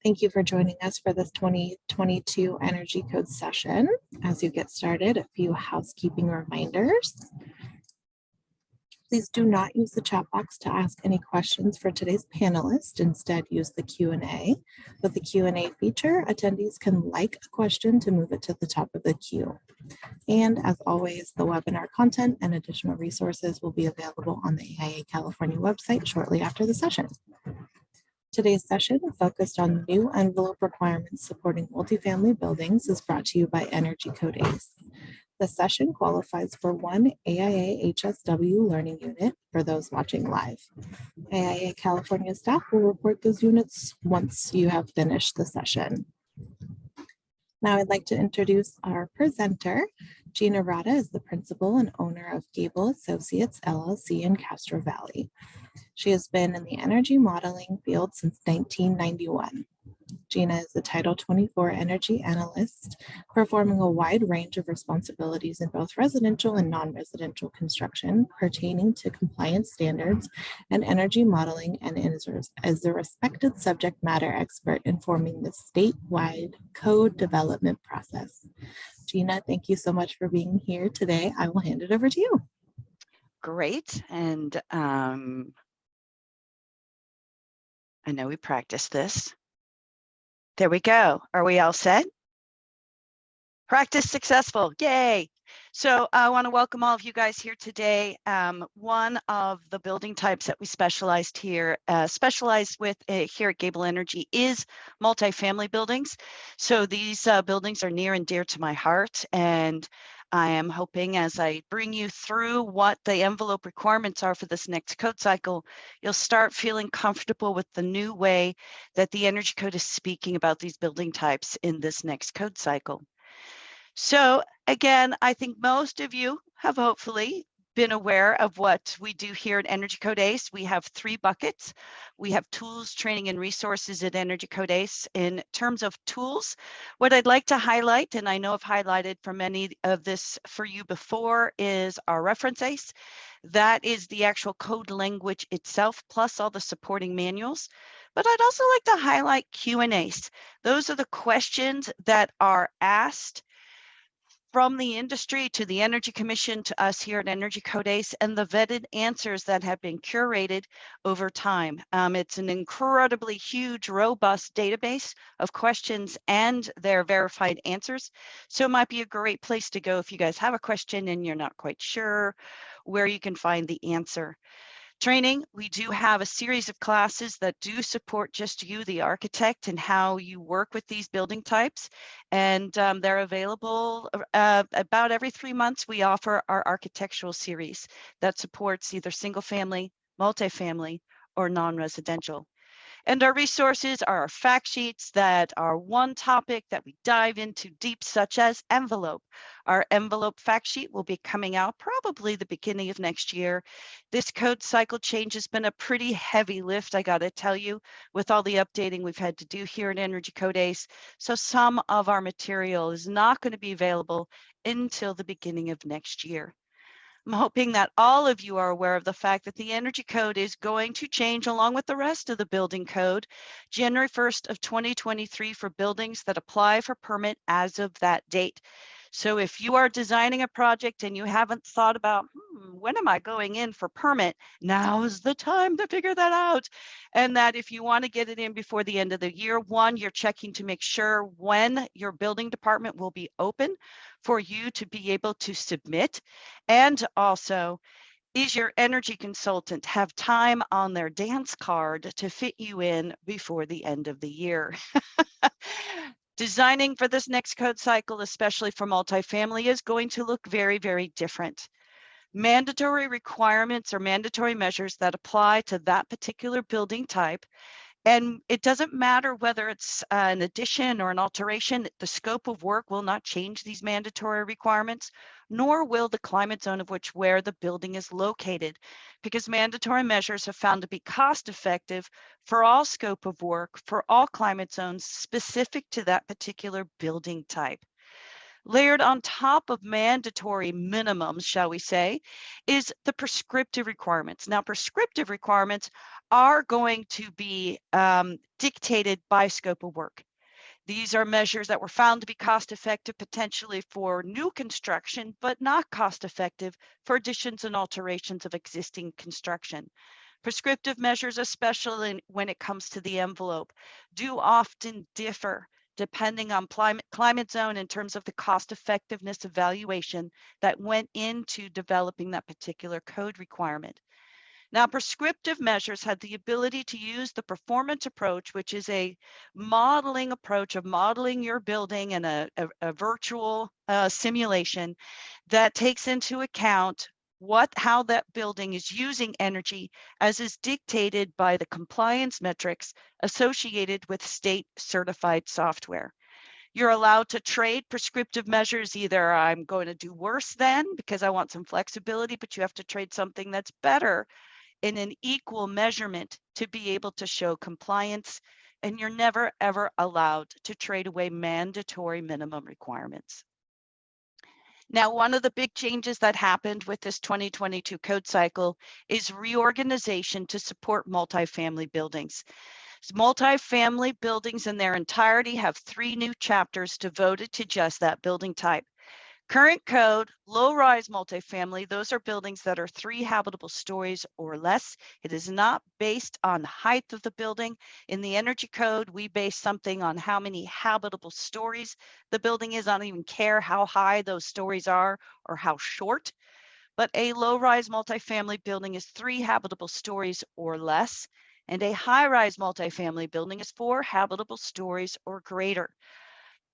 Thank you for joining us for this 2022 Energy Code session. As you get started, a few housekeeping reminders. Please do not use the chat box to ask any questions for today's panelist. Instead, use the Q&A. With the Q&A feature, attendees can like a question to move it to the top of the queue. And as always, the webinar content and additional resources will be available on the AIA California website shortly after the session. Today's session, focused on new envelope requirements supporting multifamily buildings, is brought to you by Energy Code ACE. The session qualifies for one AIA HSW learning unit for those watching live. AIA California staff will report those units once you have finished the session. Now I'd like to introduce our presenter. Gina Rada is the principal and owner of Gable Associates LLC in Castro Valley. She has been in the energy modeling field since 1991. Gina is a Title 24 energy analyst, performing a wide range of responsibilities in both residential and non-residential construction pertaining to compliance standards and energy modeling, and is a respected subject matter expert informing the statewide code development process. Gina, thank you so much for being here today. I will hand it over to you. Great. And I know we practiced this. There we go. Are we all set? Practice successful. Yay. So I want to welcome all of you guys here today. One of the building types that we specialized with here at Gable Energy is multifamily buildings. So these buildings are near and dear to my heart, and I am hoping as I bring you through what the envelope requirements are for this next code cycle, you'll start feeling comfortable with the new way that the Energy Code is speaking about these building types in this next code cycle. So again, I think most of you have hopefully been aware of what we do here at Energy Code ACE. We have three buckets. We have tools, training, and resources at Energy Code ACE. In terms of tools, what I'd like to highlight, and I know I've highlighted for many of this for you before, is our reference ACE. That is the actual code language itself, plus all the supporting manuals. But I'd also like to highlight Q&As. Those are the questions that are asked from the industry to the Energy Commission to us here at Energy Code ACE, and the vetted answers that have been curated over time. It's an incredibly huge, robust database of questions and their verified answers. So it might be a great place to go if you guys have a question and you're not quite sure where you can find the answer. Training, we do have a series of classes that do support just you, the architect, and how you work with these building types. And they're available about every 3 months. We offer our architectural series that supports either single family, multifamily, or non-residential. And our resources are our fact sheets that are one topic that we dive into deep, such as envelope. Our envelope fact sheet will be coming out probably the beginning of next year. This code cycle change has been a pretty heavy lift, I got to tell you, with all the updating we've had to do here at Energy Code ACE. So some of our material is not going to be available until the beginning of next year. I'm hoping that all of you are aware of the fact that the Energy Code is going to change along with the rest of the building code, January 1st of 2023 for buildings that apply for permit as of that date. So if you are designing a project and you haven't thought about, when am I going in for permit? Now is the time to figure that out. And that if you want to get it in before the end of the year, one, you're checking to make sure when your building department will be open for you to be able to submit. And also, is your energy consultant have time on their dance card to fit you in before the end of the year? Designing for this next code cycle, especially for multifamily, is going to look very, very different. Mandatory requirements or mandatory measures that apply to that particular building type. And it doesn't matter whether it's an addition or an alteration, the scope of work will not change these mandatory requirements, nor will the climate zone of where the building is located, because mandatory measures have found to be cost effective for all scope of work, for all climate zones specific to that particular building type. Layered on top of mandatory minimums, shall we say, is the prescriptive requirements. Now, prescriptive requirements are going to be dictated by scope of work. These are measures that were found to be cost effective potentially for new construction, but not cost effective for additions and alterations of existing construction. Prescriptive measures, especially when it comes to the envelope, do often differ depending on climate zone in terms of the cost effectiveness evaluation that went into developing that particular code requirement. Now, prescriptive measures had the ability to use the performance approach, which is a modeling approach of modeling your building in a virtual simulation that takes into account how that building is using energy as is dictated by the compliance metrics associated with state certified software. You're allowed to trade prescriptive measures. Either I'm going to do worse than because I want some flexibility, but you have to trade something that's better in an equal measurement to be able to show compliance. And you're never, ever allowed to trade away mandatory minimum requirements. Now, one of the big changes that happened with this 2022 code cycle is reorganization to support multifamily buildings. Multifamily buildings in their entirety have 3 new chapters devoted to just that building type. Current code, low-rise multifamily, those are buildings that are 3 habitable stories or less. It is not based on height of the building. In the energy code, we base something on how many habitable stories the building is. I don't even care how high those stories are or how short. But a low-rise multifamily building is 3 habitable stories or less, and a high-rise multifamily building is 4 habitable stories or greater.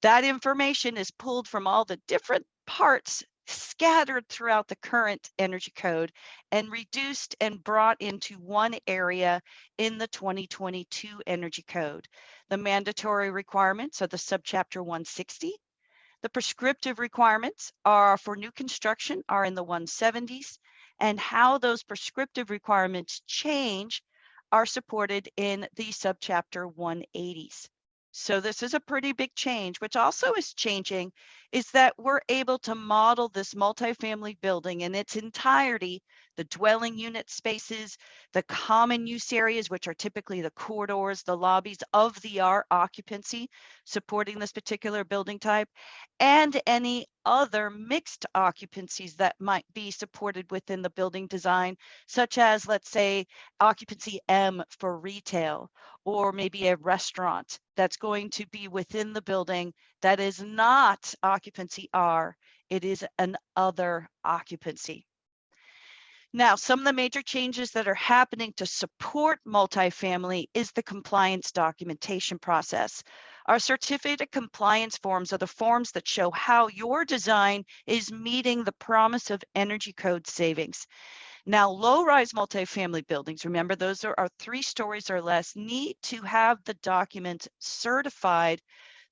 That information is pulled from all the different parts scattered throughout the current energy code and reduced and brought into one area in the 2022 energy code. The mandatory requirements are the subchapter 160. The prescriptive requirements are for new construction are in the 170s, and how those prescriptive requirements change are supported in the subchapter 180s. So this is a pretty big change. Which also is changing is that we're able to model this multifamily building in its entirety, the dwelling unit spaces, the common use areas, which are typically the corridors, the lobbies of the occupancy supporting this particular building type, and any other mixed occupancies that might be supported within the building design, such as, let's say, occupancy M for retail, or maybe a restaurant that's going to be within the building that is not occupancy R, it is an other occupancy. Now, some of the major changes that are happening to support multifamily is the compliance documentation process. Our certificate of compliance forms are the forms that show how your design is meeting the promise of energy code savings. Now, low-rise multifamily buildings, remember those are 3 stories or less, need to have the documents certified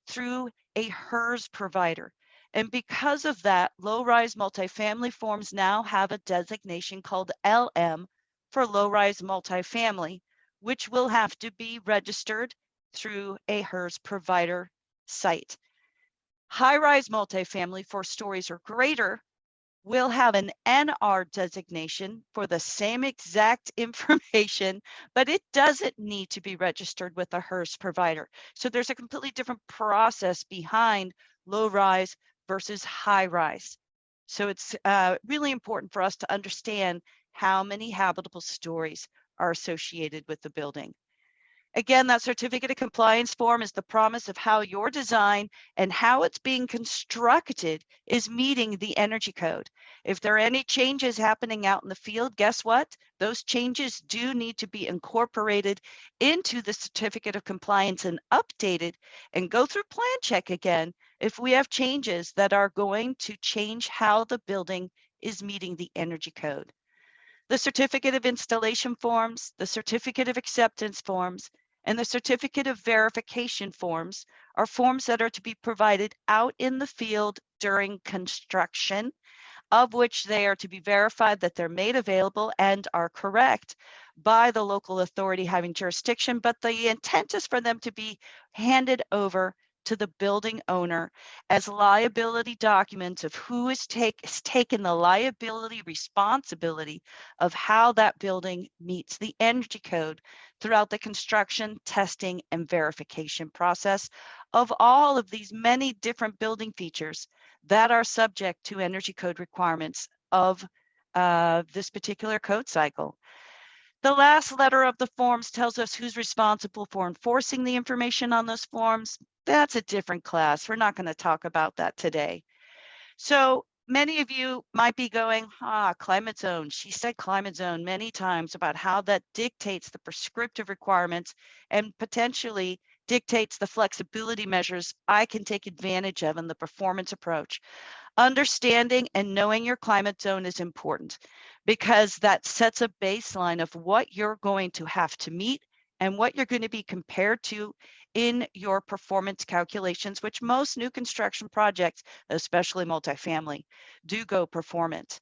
through a HERS provider. And because of that, low-rise multifamily forms now have a designation called LM for low-rise multifamily, which will have to be registered through a HERS provider site. High-rise multifamily 4 stories or greater will have an NR designation for the same exact information, but it doesn't need to be registered with a HERS provider. So there's a completely different process behind low rise versus high rise. So it's really important for us to understand how many habitable stories are associated with the building. Again, that certificate of compliance form is the promise of how your design and how it's being constructed is meeting the energy code. If there are any changes happening out in the field, guess what? Those changes do need to be incorporated into the certificate of compliance and updated and go through plan check again if we have changes that are going to change how the building is meeting the energy code. The certificate of installation forms, the certificate of acceptance forms, and the certificate of verification forms are forms that are to be provided out in the field during construction, of which they are to be verified that they're made available and are correct by the local authority having jurisdiction, but the intent is for them to be handed over to the building owner as liability documents of who has taken the liability responsibility of how that building meets the energy code throughout the construction, testing, and verification process of all of these many different building features that are subject to energy code requirements of this particular code cycle. The last letter of the forms tells us who's responsible for enforcing the information on those forms. That's a different class. We're not going to talk about that today. So many of you might be going, climate zone. She said climate zone many times about how that dictates the prescriptive requirements and potentially dictates the flexibility measures I can take advantage of in the performance approach. Understanding and knowing your climate zone is important because that sets a baseline of what you're going to have to meet and what you're going to be compared to in your performance calculations, which most new construction projects, especially multifamily, do go performance.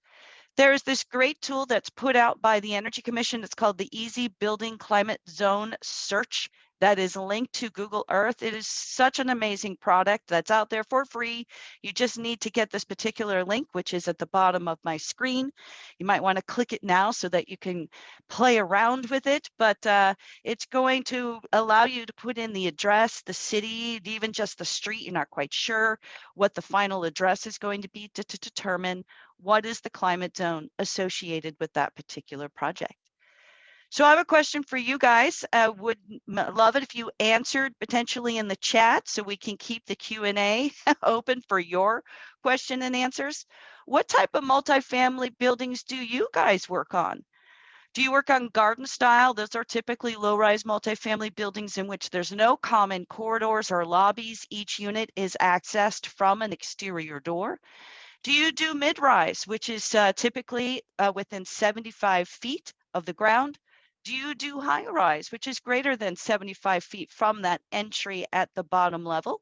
There's this great tool that's put out by the Energy Commission. It's called the Easy Building Climate Zone Search that is linked to Google Earth. It is such an amazing product that's out there for free. You just need to get this particular link, which is at the bottom of my screen. You might want to click it now so that you can play around with it, but it's going to allow you to put in the address, the city, even just the street. You're not quite sure what the final address is going to be to determine what is the climate zone associated with that particular project. So I have a question for you guys. Would love it if you answered potentially in the chat so we can keep the Q&A open for your question and answers. What type of multifamily buildings do you guys work on? Do you work on garden style? Those are typically low-rise multifamily buildings in which there's no common corridors or lobbies. Each unit is accessed from an exterior door. Do you do mid-rise, which is typically within 75 feet of the ground? Do you do high-rise, which is greater than 75 feet from that entry at the bottom level?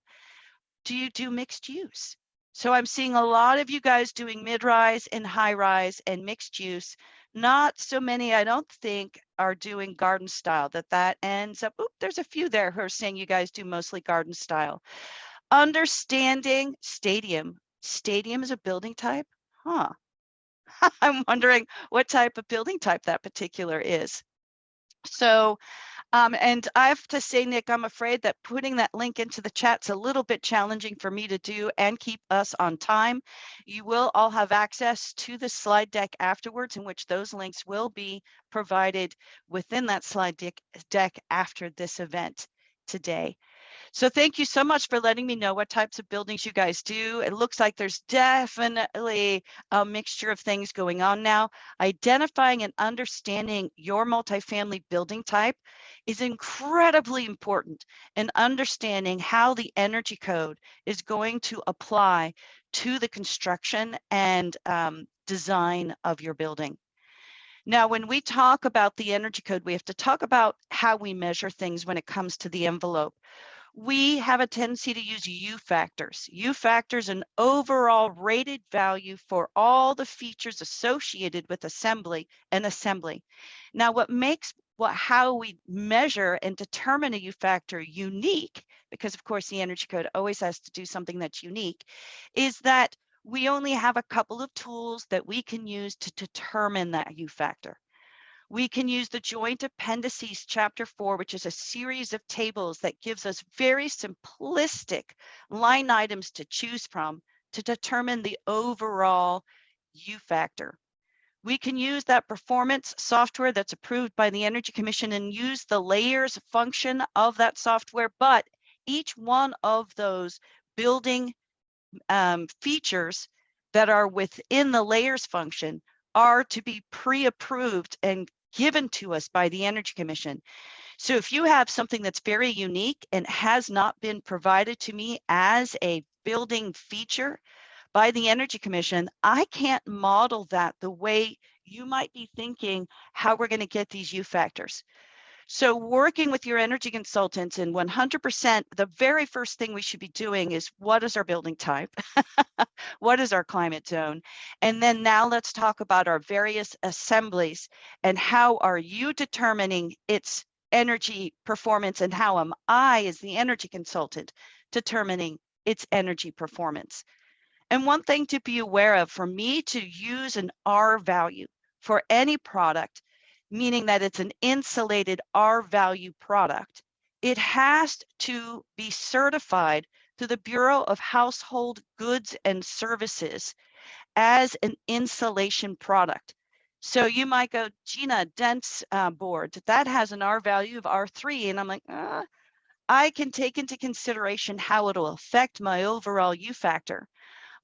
Do you do mixed use? So I'm seeing a lot of you guys doing mid-rise and high-rise and mixed use. Not so many, I don't think, are doing garden style. That ends up, there's a few there who are saying you guys do mostly garden style. Understanding stadium. Stadium is a building type? Huh. I'm wondering what type of building type that particular is. So, and I have to say, Nick, I'm afraid that putting that link into the chat's a little bit challenging for me to do and keep us on time. You will all have access to the slide deck afterwards, in which those links will be provided within that slide deck after this event today. So thank you so much for letting me know what types of buildings you guys do. It looks like there's definitely a mixture of things going on now. Identifying and understanding your multifamily building type is incredibly important in understanding how the energy code is going to apply to the construction and design of your building. Now, when we talk about the energy code, we have to talk about how we measure things when it comes to the envelope. We have a tendency to use U factors. U factors an overall rated value for all the features associated with assembly and assembly. Now, what makes how we measure and determine a U factor unique, because of course the energy code always has to do something that's unique, is that we only have a couple of tools that we can use to determine that U factor. We can use the joint appendices chapter 4, which is a series of tables that gives us very simplistic line items to choose from to determine the overall U factor. We can use that performance software that's approved by the Energy Commission and use the layers function of that software, but each one of those building features that are within the layers function are to be pre-approved and given to us by the Energy Commission. So if you have something that's very unique and has not been provided to me as a building feature by the Energy Commission, I can't model that the way you might be thinking how we're going to get these U factors. So working with your energy consultants, and 100%, the very first thing we should be doing is, what is our building type? What is our climate zone? And then now let's talk about our various assemblies and how are you determining its energy performance, and how am I, as the energy consultant, determining its energy performance? And one thing to be aware of, for me to use an R value for any product, meaning that it's an insulated R value product, it has to be certified to the Bureau of Household Goods and Services as an insulation product. So you might go, Gina, dense board, that has an R value of R3. And I'm like, I can take into consideration how it'll affect my overall U factor.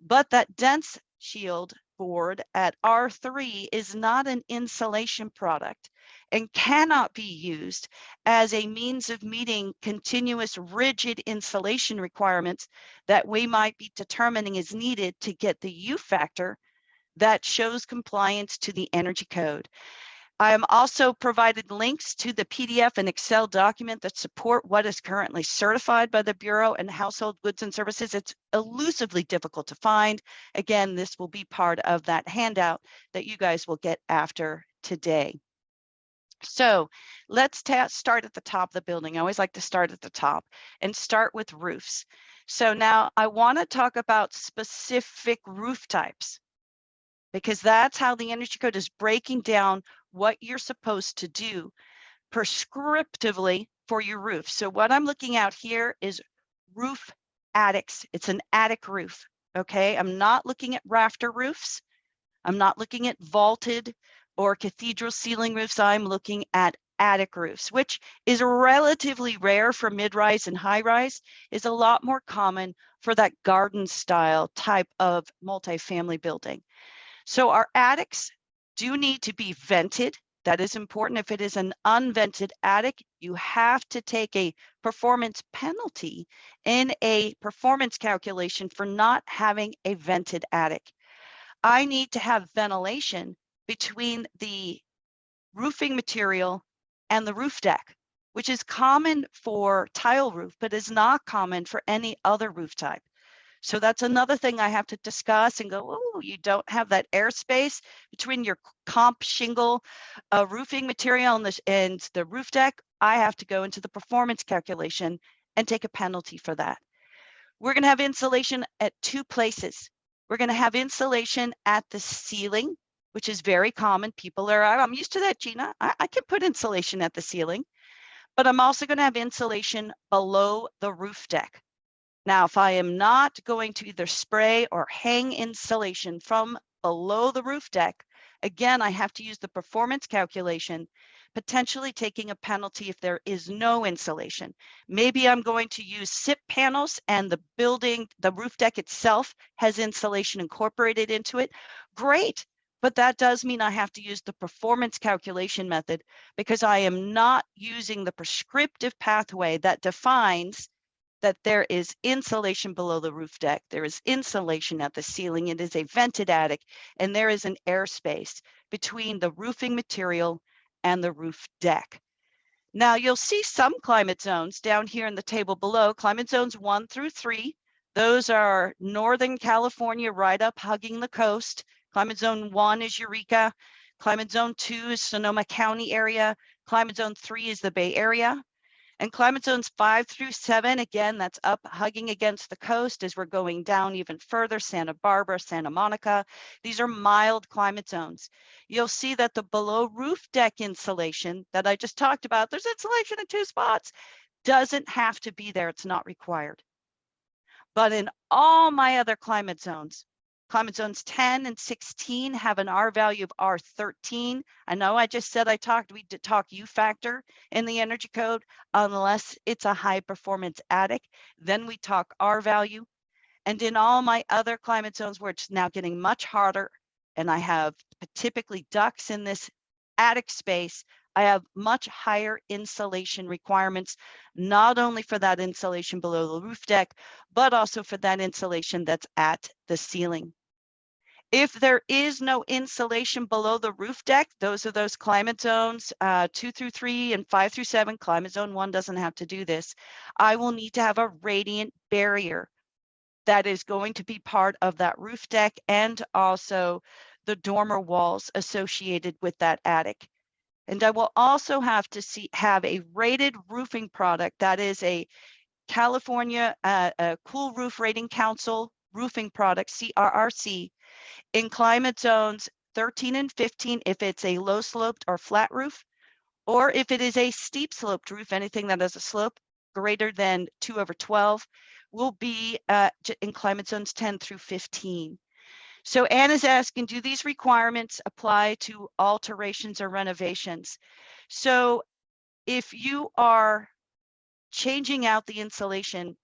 But that dense shield board at R3 is not an insulation product and cannot be used as a means of meeting continuous rigid insulation requirements that we might be determining is needed to get the U factor that shows compliance to the energy code. I am also provided links to the PDF and Excel document that support what is currently certified by the Bureau and Household Goods and Services. It's elusively difficult to find. Again, this will be part of that handout that you guys will get after today. So let's start at the top of the building. I always like to start at the top and start with roofs. So now I want to talk about specific roof types, because that's how the energy code is breaking down what you're supposed to do prescriptively for your roof. So what I'm looking at here is roof attics. It's an attic roof, okay? I'm not looking at rafter roofs. I'm not looking at vaulted or cathedral ceiling roofs. I'm looking at attic roofs, which is relatively rare for mid-rise and high-rise, is a lot more common for that garden style type of multifamily building. So our attics do need to be vented. That is important. If it is an unvented attic, you have to take a performance penalty in a performance calculation for not having a vented attic. I need to have ventilation between the roofing material and the roof deck, which is common for tile roof, but is not common for any other roof type. So that's another thing I have to discuss and go, oh, you don't have that airspace between your comp shingle roofing material and the roof deck. I have to go into the performance calculation and take a penalty for that. We're going to have insulation at two places. We're going to have insulation at the ceiling, which is very common. People are, I'm used to that, Gina. I can put insulation at the ceiling, but I'm also going to have insulation below the roof deck. Now, if I am not going to either spray or hang insulation from below the roof deck, again, I have to use the performance calculation, potentially taking a penalty if there is no insulation. Maybe I'm going to use SIP panels and the building, the roof deck itself has insulation incorporated into it. Great. But that does mean I have to use the performance calculation method because I am not using the prescriptive pathway that defines that there is insulation below the roof deck, there is insulation at the ceiling, it is a vented attic, and there is an airspace between the roofing material and the roof deck. Now you'll see some climate zones down here in the table below, climate zones 1 through 3. Those are Northern California right up hugging the coast. Climate zone 1 is Eureka. Climate zone 2 is Sonoma County area. Climate zone 3 is the Bay Area. And climate zones 5 through 7, again, that's up hugging against the coast as we're going down even further, Santa Barbara, Santa Monica. These are mild climate zones. You'll see that the below roof deck insulation that I just talked about, there's insulation in 2 spots, doesn't have to be there. It's not required. But in all my other climate zones 10 and 16 have an R value of R13. I know I just said we did talk U factor in the energy code, unless it's a high performance attic, then we talk R value. And in all my other climate zones where it's now getting much harder, and I have typically ducts in this attic space, I have much higher insulation requirements, not only for that insulation below the roof deck, but also for that insulation that's at the ceiling. If there is no insulation below the roof deck, those are those climate zones 2 through 3 and 5 through 7. Climate zone 1 doesn't have to do this. I will need to have a radiant barrier that is going to be part of that roof deck and also the dormer walls associated with that attic. And I will also have to have a rated roofing product that is a California Cool Roof Rating Council roofing product, CRRC, in climate zones 13 and 15 if it's a low sloped or flat roof, or if it is a steep sloped roof, anything that has a slope greater than 2/12 will be in climate zones 10 through 15. So Anne is asking, do these requirements apply to alterations or renovations? So if you are changing out the insulation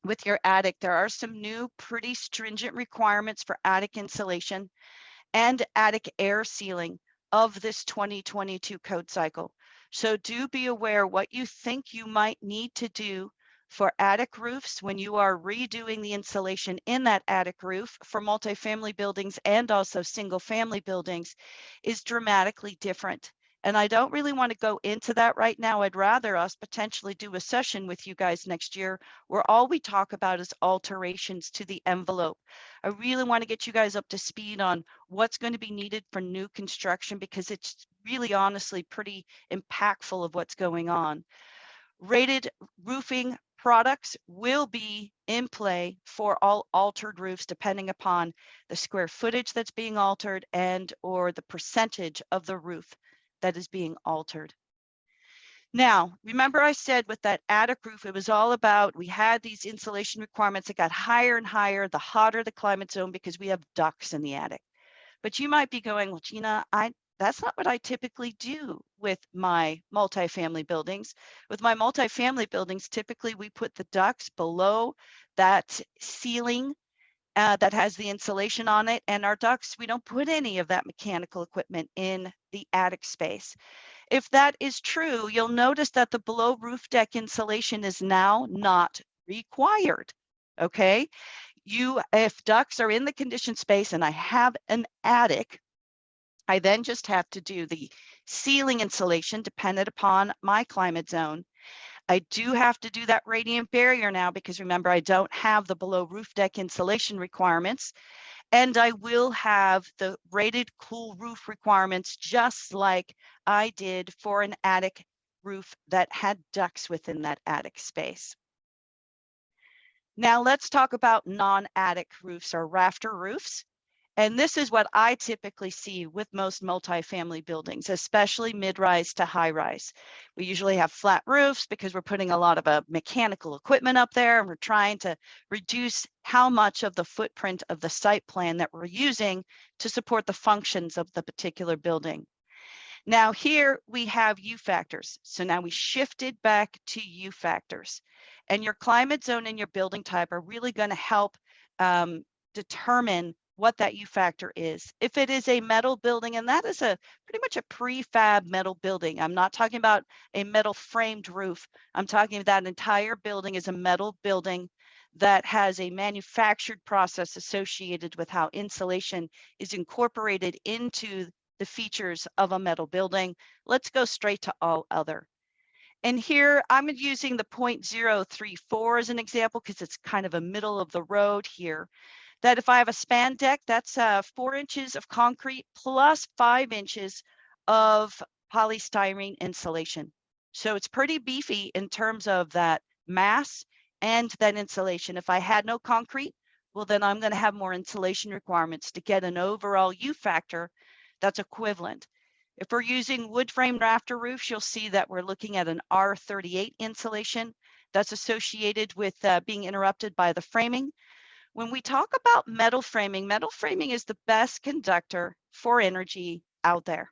with your attic, there are some new pretty stringent requirements for attic insulation and attic air sealing of this 2022 code cycle. So do be aware what you think you might need to do for attic roofs when you are redoing the insulation in that attic roof for multifamily buildings and also single family buildings is dramatically different. And I don't really want to go into that right now. I'd rather us potentially do a session with you guys next year where all we talk about is alterations to the envelope. I really want to get you guys up to speed on what's going to be needed for new construction because it's really honestly pretty impactful of what's going on. Rated roofing products will be in play for all altered roofs depending upon the square footage that's being altered and or the percentage of the roof that is being altered. Now, remember I said with that attic roof, it was all about, we had these insulation requirements that got higher and higher, the hotter the climate zone because we have ducts in the attic. But you might be going, well, Gina, that's not what I typically do with my multifamily buildings. With my multifamily buildings, typically we put the ducts below that ceiling that has the insulation on it. And our ducts, we don't put any of that mechanical equipment in the attic space. If that is true, you'll notice that the below roof deck insulation is now not required. Okay. If ducts are in the conditioned space and I have an attic, I then just have to do the ceiling insulation dependent upon my climate zone. I do have to do that radiant barrier now because remember, I don't have the below roof deck insulation requirements. And I will have the rated cool roof requirements just like I did for an attic roof that had ducts within that attic space. Now let's talk about non-attic roofs or rafter roofs. And this is what I typically see with most multifamily buildings, especially mid-rise to high-rise. We usually have flat roofs because we're putting a lot of mechanical equipment up there and we're trying to reduce how much of the footprint of the site plan that we're using to support the functions of the particular building. Now here we have U factors. So now we shifted back to U factors. And your climate zone and your building type are really going to help determine what that U factor is. If it is a metal building, and that is pretty much a prefab metal building. I'm not talking about a metal framed roof. I'm talking that entire building is a metal building that has a manufactured process associated with how insulation is incorporated into the features of a metal building. Let's go straight to all other. And here I'm using the 0.034 as an example because it's kind of a middle of the road here. That if I have a span deck, that's 4 inches of concrete plus 5 inches of polystyrene insulation. So it's pretty beefy in terms of that mass and that insulation. If I had no concrete, well, then I'm going to have more insulation requirements to get an overall U factor that's equivalent. If we're using wood frame rafter roofs, you'll see that we're looking at an R38 insulation that's associated with being interrupted by the framing. When we talk about metal framing is the best conductor for energy out there.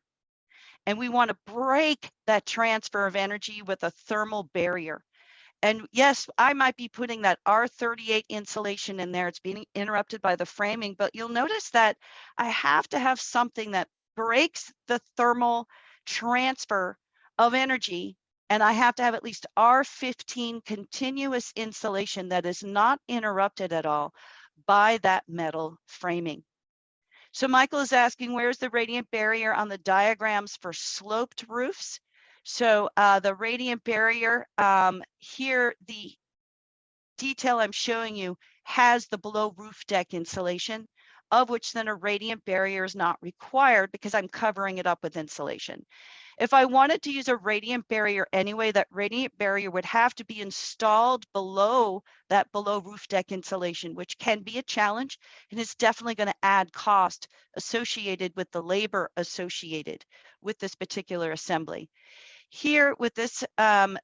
And we want to break that transfer of energy with a thermal barrier. And yes, I might be putting that R38 insulation in there. It's being interrupted by the framing, but you'll notice that I have to have something that breaks the thermal transfer of energy. And I have to have at least R15 continuous insulation that is not interrupted at all by that metal framing. So Michael is asking, where's the radiant barrier on the diagrams for sloped roofs? So the radiant barrier here, the detail I'm showing you has the below roof deck insulation, of which then a radiant barrier is not required because I'm covering it up with insulation. If I wanted to use a radiant barrier anyway, that radiant barrier would have to be installed below that below roof deck insulation, which can be a challenge and is definitely going to add cost associated with the labor associated with this particular assembly. Here with this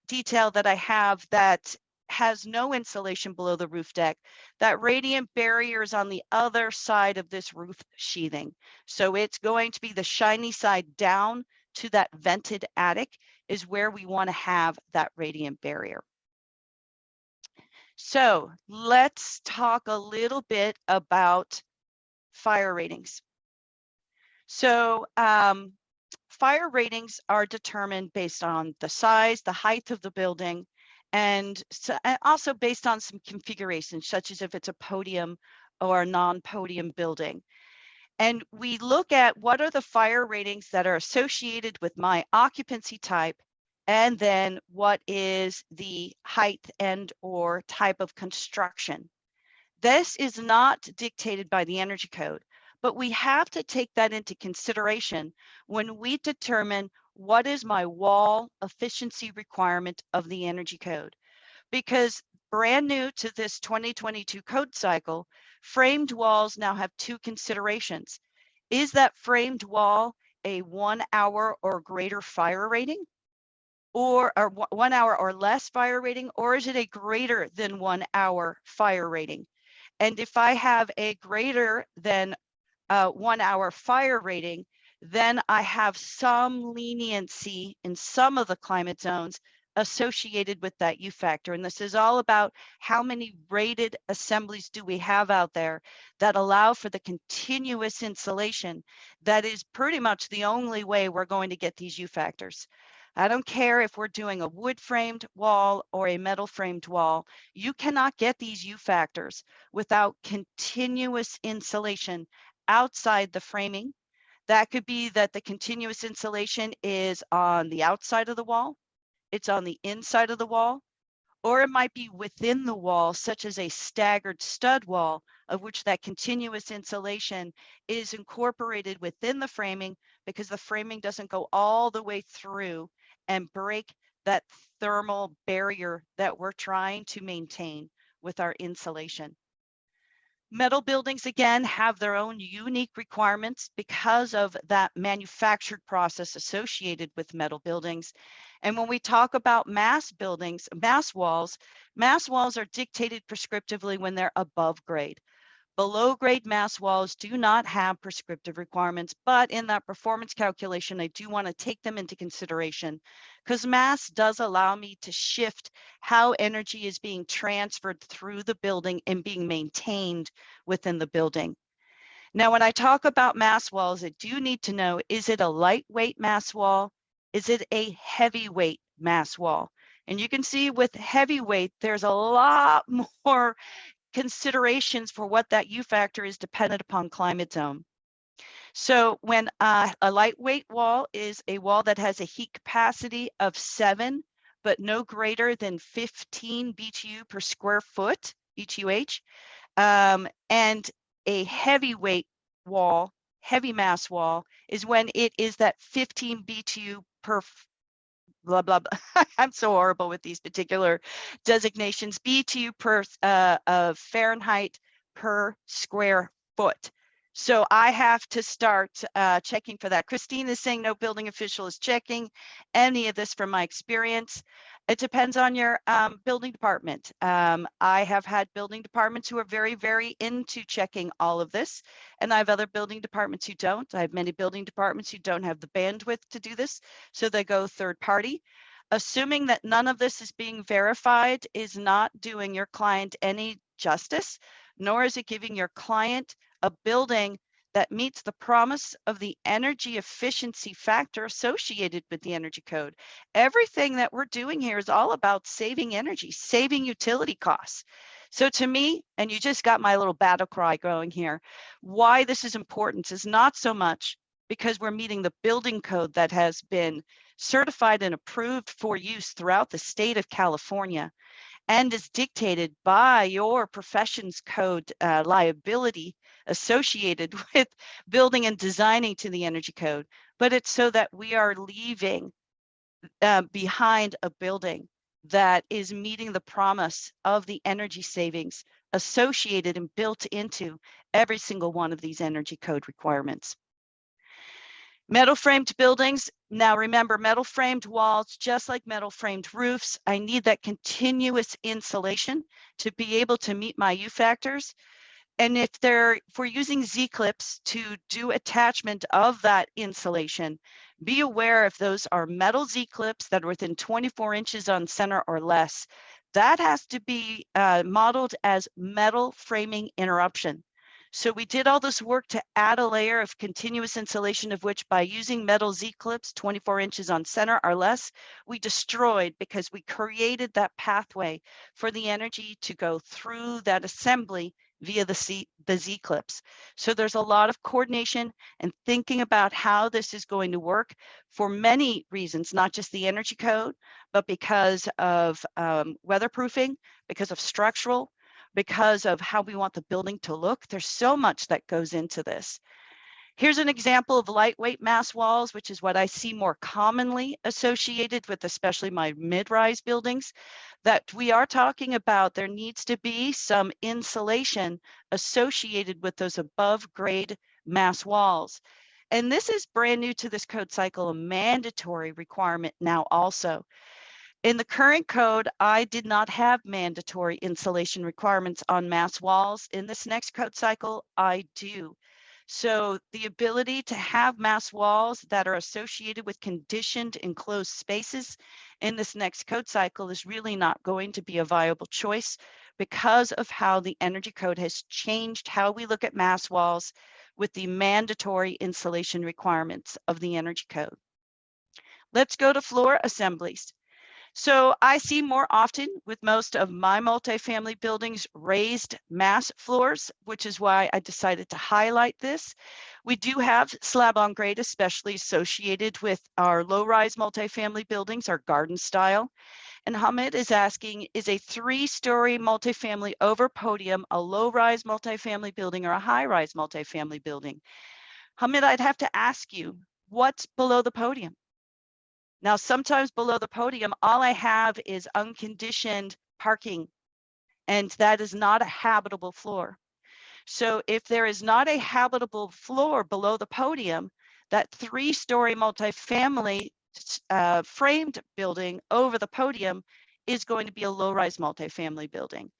detail that I have that has no insulation below the roof deck, that radiant barrier is on the other side of this roof sheathing. So it's going to be the shiny side down to that vented attic is where we want to have that radiant barrier. So let's talk a little bit about fire ratings. So fire ratings are determined based on the size, the height of the building, and also based on some configurations, such as if it's a podium or a non-podium building. And we look at what are the fire ratings that are associated with my occupancy type, and then what is the height and or type of construction. This is not dictated by the energy code, but we have to take that into consideration when we determine what is my wall efficiency requirement of the energy code. Because brand new to this 2022 code cycle, framed walls now have two considerations. Is that framed wall a 1 hour or greater fire rating? Or 1 hour or less fire rating, or is it a greater than 1 hour fire rating? And if I have a greater than 1 hour fire rating, then I have some leniency in some of the climate zones associated with that U factor. And this is all about how many rated assemblies do we have out there that allow for the continuous insulation that is pretty much the only way we're going to get these U factors. I don't care if we're doing a wood framed wall or a metal framed wall, you cannot get these U factors without continuous insulation outside the framing. That could be that the continuous insulation is on the outside of the wall, it's on the inside of the wall, or it might be within the wall, such as a staggered stud wall, of which that continuous insulation is incorporated within the framing because the framing doesn't go all the way through and break that thermal barrier that we're trying to maintain with our insulation. Metal buildings, again, have their own unique requirements because of that manufactured process associated with metal buildings. And when we talk about mass buildings, mass walls are dictated prescriptively when they're above grade. Below grade mass walls do not have prescriptive requirements, but in that performance calculation, I do want to take them into consideration because mass does allow me to shift how energy is being transferred through the building and being maintained within the building. Now, when I talk about mass walls, I do need to know, is it a lightweight mass wall? Is it a heavyweight mass wall? And you can see with heavyweight, there's a lot more considerations for what that U factor is dependent upon climate zone. So when a lightweight wall is a wall that has a heat capacity of 7, but no greater than 15 BTU per square foot, BTUH, and a heavyweight wall, heavy mass wall, is when it is that 15 BTU per blah, blah, blah. I'm so horrible with these particular designations. BTU per Fahrenheit per square foot. So I have to start checking for that. Christine is saying no building official is checking any of this from my experience. It depends on your building department. I have had building departments who are very, very into checking all of this. And I have other building departments who don't. I have many building departments who don't have the bandwidth to do this. So they go third party. Assuming that none of this is being verified is not doing your client any justice, nor is it giving your client a building that meets the promise of the energy efficiency factor associated with the energy code. Everything that we're doing here is all about saving energy, saving utility costs. So to me, and you just got my little battle cry going here, why this is important is not so much because we're meeting the building code that has been certified and approved for use throughout the state of California and is dictated by your profession's code liability associated with building and designing to the energy code, but it's so that we are leaving behind a building that is meeting the promise of the energy savings associated and built into every single one of these energy code requirements. Metal framed buildings. Now remember, metal framed walls, just like metal framed roofs, I need that continuous insulation to be able to meet my U factors. And if we're using Z-clips to do attachment of that insulation, be aware if those are metal Z-clips that are within 24 inches on center or less, that has to be modeled as metal framing interruption. So we did all this work to add a layer of continuous insulation, of which by using metal Z-clips 24 inches on center or less, we destroyed, because we created that pathway for the energy to go through that assembly via the Z-clips. So there's a lot of coordination and thinking about how this is going to work for many reasons, not just the energy code, but because of weatherproofing, because of structural, because of how we want the building to look. There's so much that goes into this. Here's an example of lightweight mass walls, which is what I see more commonly associated with especially my mid-rise buildings, that we are talking about. There needs to be some insulation associated with those above grade mass walls. And this is brand new to this code cycle, a mandatory requirement now also. In the current code, I did not have mandatory insulation requirements on mass walls. In this next code cycle, I do. So the ability to have mass walls that are associated with conditioned enclosed spaces in this next code cycle is really not going to be a viable choice, because of how the energy code has changed how we look at mass walls with the mandatory insulation requirements of the energy code. Let's go to floor assemblies. So I see more often with most of my multifamily buildings raised mass floors, which is why I decided to highlight this. We do have slab on grade, especially associated with our low-rise multifamily buildings, our garden style. And Hamid is asking, is a 3-story multifamily over podium a low-rise multifamily building or a high-rise multifamily building? Hamid, I'd have to ask you, what's below the podium? Now, sometimes below the podium, all I have is unconditioned parking, and that is not a habitable floor. So if there is not a habitable floor below the podium, that 3-story multifamily framed building over the podium is going to be a low-rise multifamily building.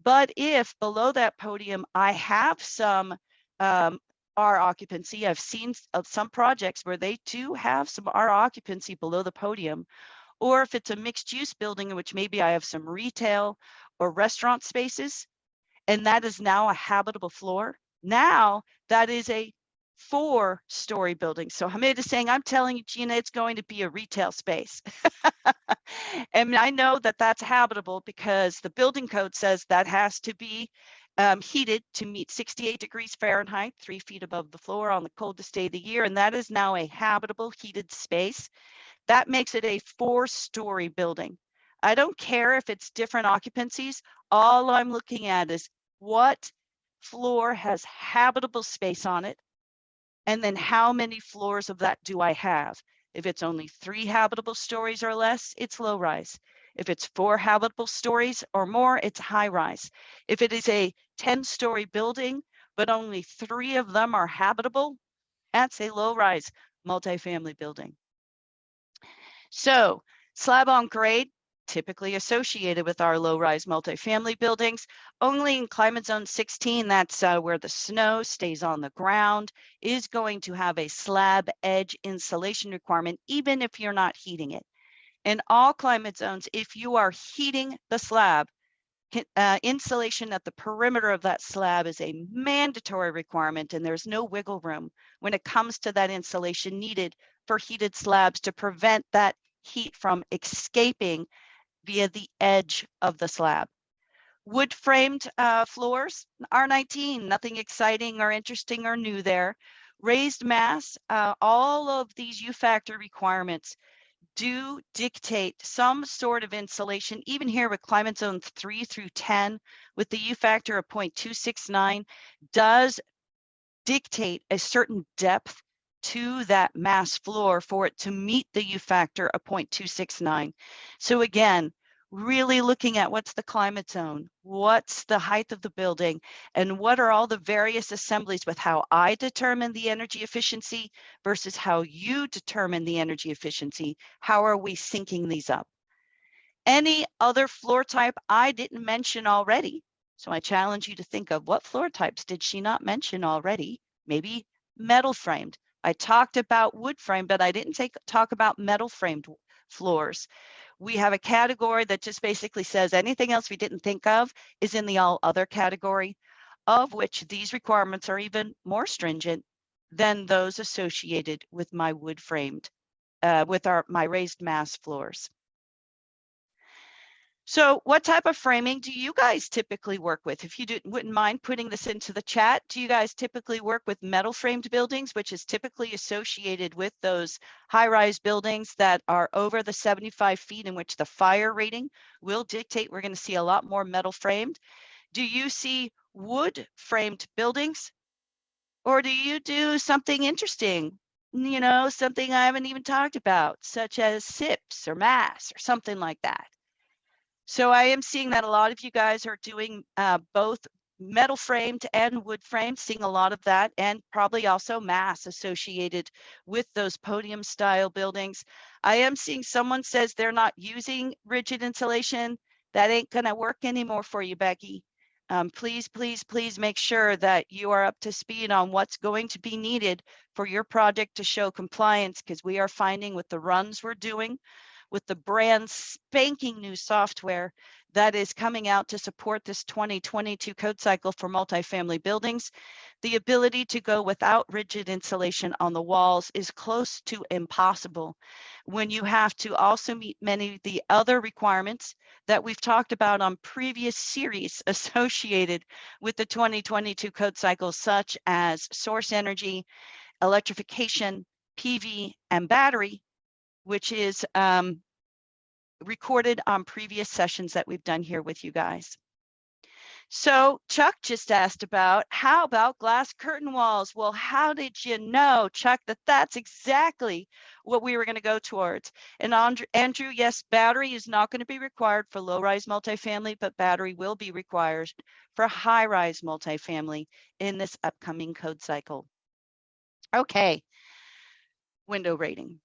But if below that podium, I have some R occupancy. I've seen of some projects where they do have some R occupancy below the podium, or if it's a mixed use building in which maybe I have some retail or restaurant spaces, and that is now a habitable floor. Now that is a 4-story building. So Hamid is saying, I'm telling you, Gina, it's going to be a retail space. And I know that that's habitable because the building code says that has to be heated to meet 68 degrees Fahrenheit, 3 feet above the floor on the coldest day of the year. And that is now a habitable heated space. That makes it a 4-story building. I don't care if it's different occupancies. All I'm looking at is what floor has habitable space on it, and then how many floors of that do I have? If it's only 3 habitable stories or less, it's low rise. If it's 4 habitable stories or more, it's high rise. If it is a 10-story building, but only 3 of them are habitable, that's a low rise multifamily building. So slab on grade, typically associated with our low-rise multifamily buildings, only in climate zone 16, that's where the snow stays on the ground, is going to have a slab edge insulation requirement, even if you're not heating it. In all climate zones, if you are heating the slab, insulation at the perimeter of that slab is a mandatory requirement, and there's no wiggle room when it comes to that insulation needed for heated slabs to prevent that heat from escaping via the edge of the slab. Wood framed floors, R19, nothing exciting or interesting or new there. Raised mass, all of these U factor requirements do dictate some sort of insulation, even here with climate zones 3 through 10, with the U factor of 0.269, does dictate a certain depth to that mass floor for it to meet the U factor of 0.269. So again, really looking at what's the climate zone, what's the height of the building, and what are all the various assemblies with how I determine the energy efficiency versus how you determine the energy efficiency. How are we syncing these up? Any other floor type I didn't mention already. So I challenge you to think of what floor types did she not mention already? Maybe metal framed. I talked about wood frame, but I didn't talk about metal framed floors. We have a category that just basically says anything else we didn't think of is in the all other category, of which these requirements are even more stringent than those associated with my wood framed, with my raised mass floors. So what type of framing do you guys typically work with? If you wouldn't mind putting this into the chat, do you guys typically work with metal framed buildings, which is typically associated with those high-rise buildings that are over the 75 feet, in which the fire rating will dictate we're going to see a lot more metal framed? Do you see wood framed buildings, or do you do something interesting? You know, something I haven't even talked about, such as SIPs or mass or something like that. So I am seeing that a lot of you guys are doing both metal framed and wood framed, seeing a lot of that, and probably also mass associated with those podium style buildings. I am seeing someone says they're not using rigid insulation. That ain't gonna work anymore for you, Becky. Please, please, please make sure that you are up to speed on what's going to be needed for your project to show compliance, because we are finding with the runs we're doing, with the brand spanking new software that is coming out to support this 2022 code cycle for multifamily buildings, the ability to go without rigid insulation on the walls is close to impossible when you have to also meet many of the other requirements that we've talked about on previous series associated with the 2022 code cycle, such as source energy, electrification, PV, and battery, which is recorded on previous sessions that we've done here with you guys. So Chuck just asked about, how about glass curtain walls? Well, how did you know, Chuck, that that's exactly what we were going to go towards? And Andrew, yes, battery is not going to be required for low-rise multifamily, but battery will be required for high-rise multifamily in this upcoming code cycle. Okay, window rating.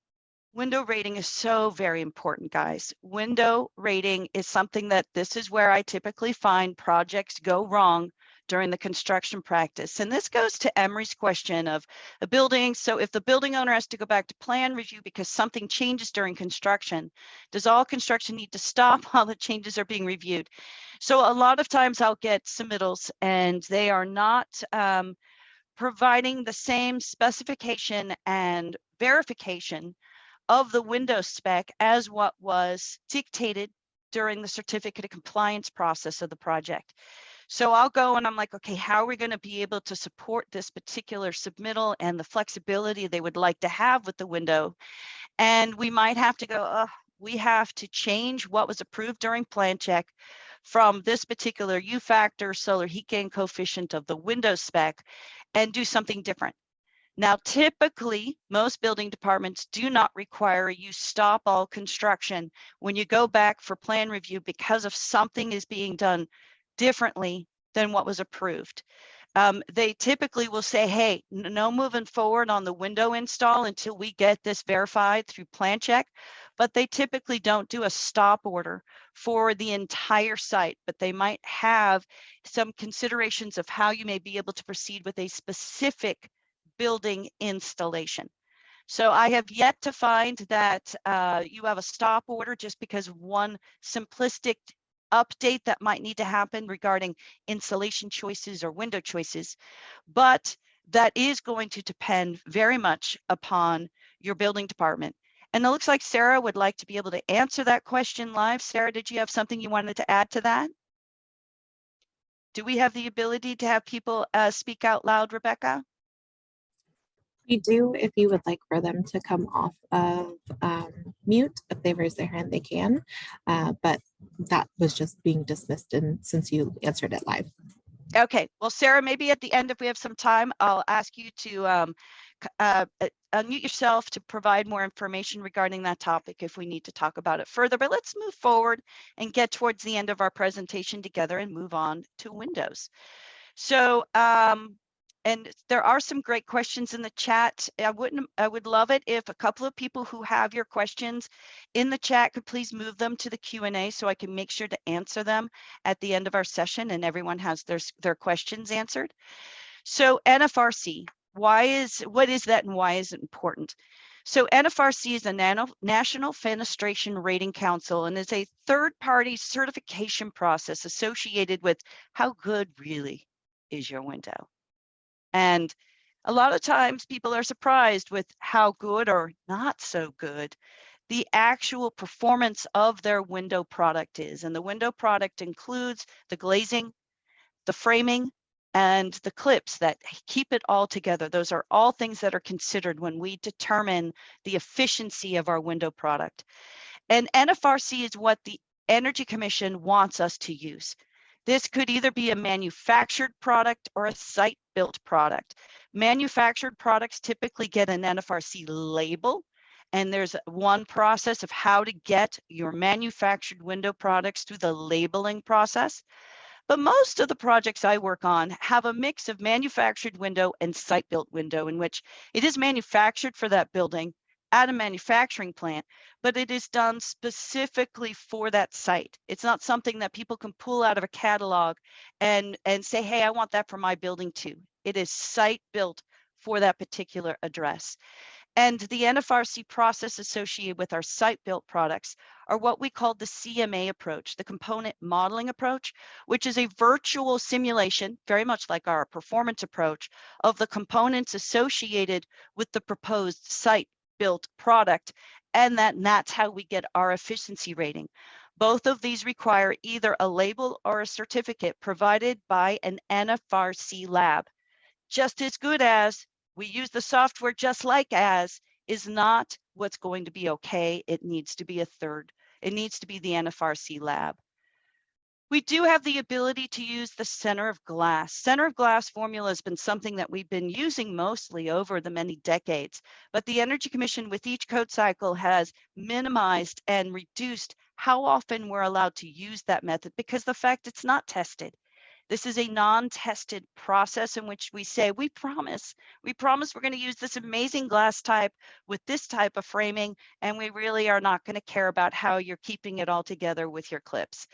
Window rating is so very important, guys. Window rating is something that this is where I typically find projects go wrong during the construction practice. And this goes to Emery's question of a building. So if the building owner has to go back to plan review because something changes during construction, does all construction need to stop while the changes are being reviewed? So a lot of times I'll get submittals and they are not providing the same specification and verification of the window spec as what was dictated during the certificate of compliance process of the project. So I'll go and I'm like, okay, how are we going to be able to support this particular submittal and the flexibility they would like to have with the window? And we might have to go, we have to change what was approved during plan check from this particular U factor solar heat gain coefficient of the window spec and do something different. Now, typically, most building departments do not require you stop all construction when you go back for plan review because of something is being done differently than what was approved. They typically will say, hey, no moving forward on the window install until we get this verified through plan check, but they typically don't do a stop order for the entire site, but they might have some considerations of how you may be able to proceed with a specific building installation. So I have yet to find that you have a stop order just because of one simplistic update that might need to happen regarding insulation choices or window choices, but that is going to depend very much upon your building department. And it looks like Sarah would like to be able to answer that question live. Sarah, did you have something you wanted to add to that? Do we have the ability to have people speak out loud, Rebecca? We do, if you would like for them to come off of mute, if they raise their hand, they can. But that was just being dismissed, and since you answered it live. Okay, well, Sarah, maybe at the end, if we have some time, I'll ask you to unmute yourself to provide more information regarding that topic if we need to talk about it further. But let's move forward and get towards the end of our presentation together and move on to Windows. So, and there are some great questions in the chat. I would love it if a couple of people who have your questions in the chat could please move them to the Q&A so I can make sure to answer them at the end of our session and everyone has their questions answered. So NFRC, what is that and why is it important? So NFRC is a National Fenestration Rating Council and is a third-party certification process associated with how good really is your window. And a lot of times people are surprised with how good or not so good the actual performance of their window product is. And the window product includes the glazing, the framing, and the clips that keep it all together. Those are all things that are considered when we determine the efficiency of our window product. And NFRC is what the Energy Commission wants us to use. This could either be a manufactured product or a site-built product. Manufactured products typically get an NFRC label, and there's one process of how to get your manufactured window products through the labeling process. But most of the projects I work on have a mix of manufactured window and site-built window in which it is manufactured for that building at a manufacturing plant, but it is done specifically for that site. It's not something that people can pull out of a catalog and say, hey, I want that for my building too. It is site-built for that particular address. And the NFRC process associated with our site-built products are what we call the CMA approach, the component modeling approach, which is a virtual simulation, very much like our performance approach, of the components associated with the proposed site-built product, and that's how we get our efficiency rating. Both of these require either a label or a certificate provided by an NFRC lab. Just as good as, we use the software just like as, is not what's going to be okay. It needs to be it needs to be the NFRC lab. We do have the ability to use the center of glass. Center of glass formula has been something that we've been using mostly over the many decades, but the Energy Commission with each code cycle has minimized and reduced how often we're allowed to use that method because the fact it's not tested. This is a non-tested process in which we say, we promise we're going to use this amazing glass type with this type of framing, and we really are not going to care about how you're keeping it all together with your clips.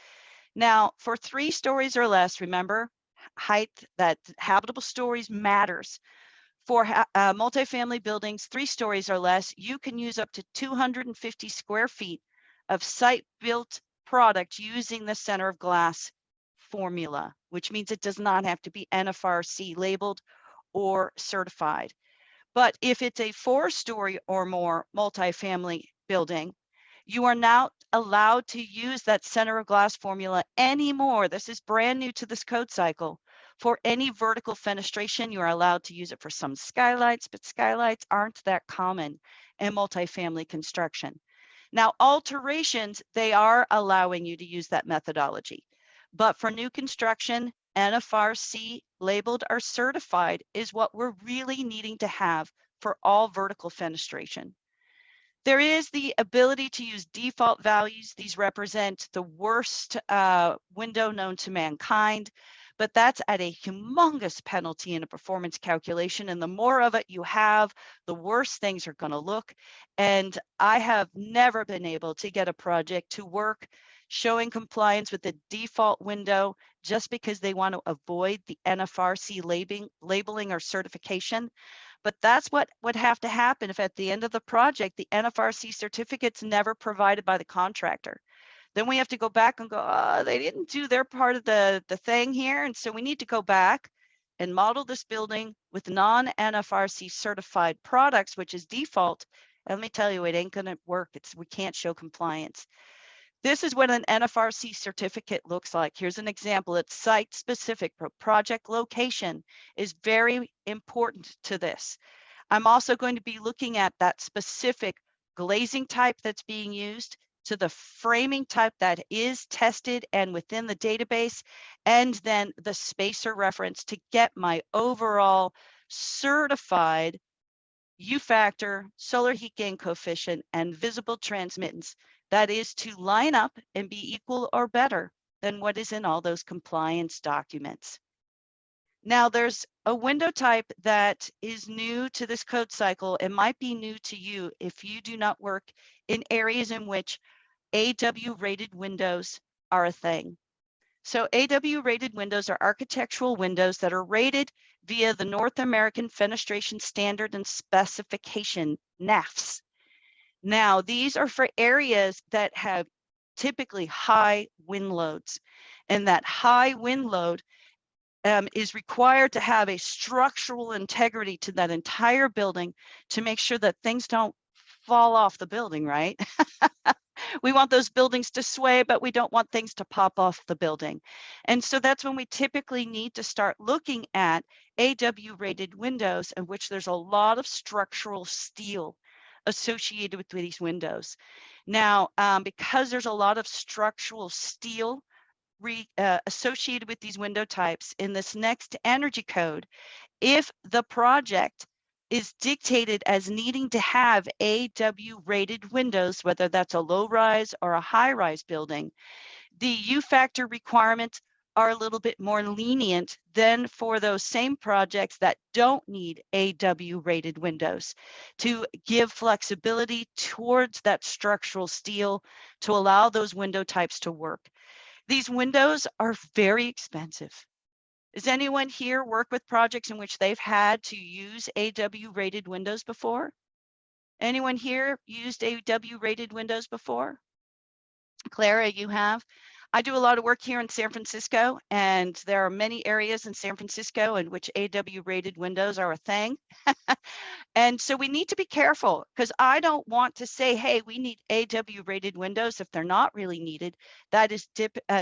Now, for 3 stories or less, remember, height, that habitable stories matters. For multifamily buildings, 3 stories or less, you can use up to 250 square feet of site-built product using the center of glass formula, which means it does not have to be NFRC labeled or certified. But if it's a 4-story or more multifamily building, you are not allowed to use that center of glass formula anymore. This is brand new to this code cycle. For any vertical fenestration, you are allowed to use it for some skylights, but skylights aren't that common in multifamily construction. Now, alterations, they are allowing you to use that methodology. But for new construction, NFRC labeled or certified is what we're really needing to have for all vertical fenestration. There is the ability to use default values. These represent the worst window known to mankind, but that's at a humongous penalty in a performance calculation. And the more of it you have, the worse things are going to look. And I have never been able to get a project to work showing compliance with the default window just because they want to avoid the NFRC labeling or certification. But that's what would have to happen if at the end of the project, the NFRC certificate's never provided by the contractor. Then we have to go back and go, oh, they didn't do their part of the thing here. And so we need to go back and model this building with non-NFRC certified products, which is default. And let me tell you, it ain't going to work. We can't show compliance. This is what an NFRC certificate looks like. Here's an example. It's site specific. Project location is very important to this. I'm also going to be looking at that specific glazing type that's being used. to the framing type that is tested and within the database, and then the spacer reference to get my overall certified U factor, solar heat gain coefficient, and visible transmittance. That is to line up and be equal or better than what is in all those compliance documents. Now, there's a window type that is new to this code cycle. It might be new to you if you do not work in areas in which AW rated windows are a thing. So AW rated windows are architectural windows that are rated via the North American Fenestration Standard and Specification, NAFS. Now, these are for areas that have typically high wind loads, and that high wind load is required to have a structural integrity to that entire building to make sure that things don't fall off the building, right? We want those buildings to sway, but we don't want things to pop off the building. And so that's when we typically need to start looking at AW rated windows, in which there's a lot of structural steel associated with these windows. Now, because there's a lot of structural steel associated with these window types in this next energy code, if the project is dictated as needing to have AW rated windows, whether that's a low rise or a high rise building, the U factor requirements are a little bit more lenient than for those same projects that don't need AW rated windows, to give flexibility towards that structural steel to allow those window types to work. These windows are very expensive. Does anyone here work with projects in which they've had to use AW rated windows before? Anyone here used AW rated windows before? Clara, you have? I do a lot of work here in San Francisco, and there are many areas in San Francisco in which AW rated windows are a thing. And so we need to be careful, because I don't want to say, hey, we need AW rated windows if they're not really needed. That is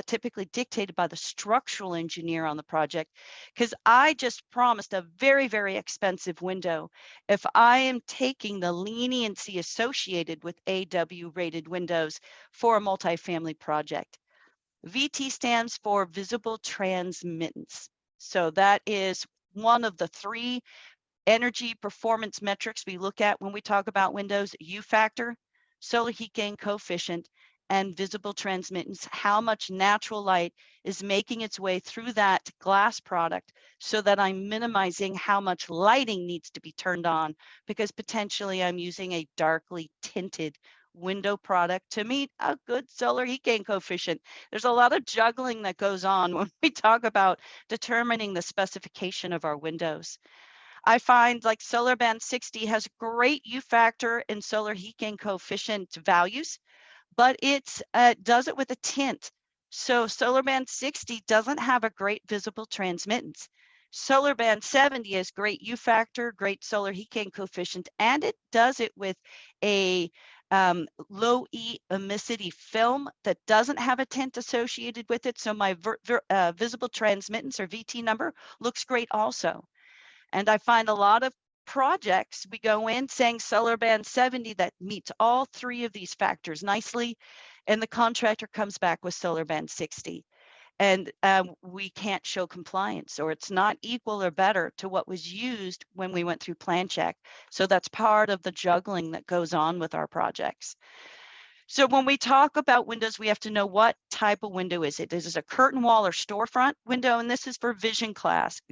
typically dictated by the structural engineer on the project, because I just promised a very, very expensive window if I am taking the leniency associated with AW rated windows for a multifamily project. VT stands for visible transmittance. So that is one of the three energy performance metrics we look at when we talk about windows: U factor, solar heat gain coefficient, and visible transmittance. How much natural light is making its way through that glass product, so that I'm minimizing how much lighting needs to be turned on, because potentially I'm using a darkly tinted window product to meet a good solar heat gain coefficient. There's a lot of juggling that goes on when we talk about determining the specification of our windows. I find like Solar Band 60 has great U factor and solar heat gain coefficient values, but it does it with a tint. So Solar Band 60 doesn't have a great visible transmittance. Solar Band 70 has great U factor, great solar heat gain coefficient, and it does it with a low E emissivity film that doesn't have a tint associated with it. So my visible transmittance, or VT number, looks great also. And I find a lot of projects, we go in saying Solar Band 70 that meets all three of these factors nicely, and the contractor comes back with Solar Band 60. And we can't show compliance, or it's not equal or better to what was used when we went through plan check. So that's part of the juggling that goes on with our projects. So when we talk about windows, we have to know what type of window is it. Is it a curtain wall or storefront window? And this is for vision glass.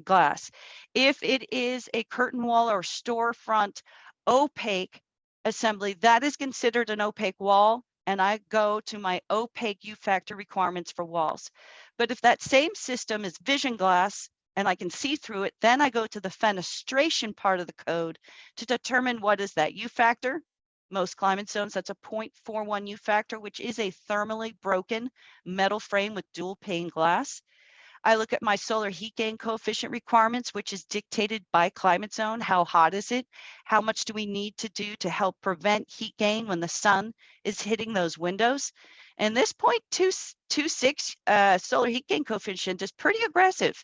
If it is a curtain wall or storefront opaque assembly, that is considered an opaque wall, and I go to my opaque U factor requirements for walls. But if that same system is vision glass and I can see through it, then I go to the fenestration part of the code to determine what is that U factor. Most climate zones, that's a 0.41 U factor, which is a thermally broken metal frame with dual pane glass. I look at my solar heat gain coefficient requirements, which is dictated by climate zone. How hot is it? How much do we need to do to help prevent heat gain when the sun is hitting those windows? And this 0.26 solar heat gain coefficient is pretty aggressive.